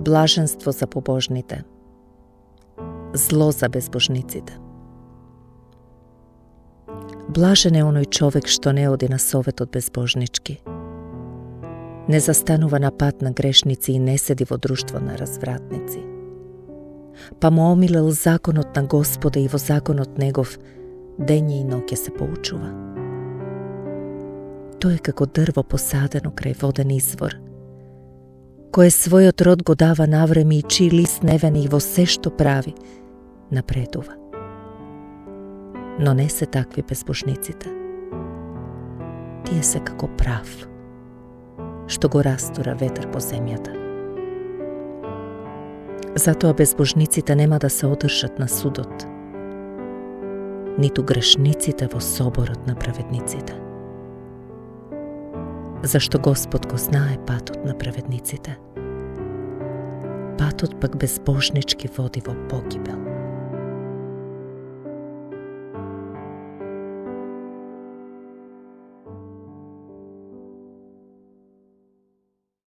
Блаженство за побожните, зло за безбожниците. Блажен е оној човек што не оди на советот безбожнички, не застанува на пат на грешници и не седи во друштво на развратници. Па му омилел законот на Господа и во законот негов дење и ноќе се поучува. Тој е како дрво посадено крај воден извор, кое својот род го дава навреме и чиј лист не вени и во се што прави напредува. Но не се такви безбожниците. Тие се како прав, што го растура ветер по земјата. Затоа безбожниците нема да се одржат на судот, ниту грешниците во соборот на праведниците. Зашто Господ го знае патот на праведниците, патот пак безбожнички води во погибел.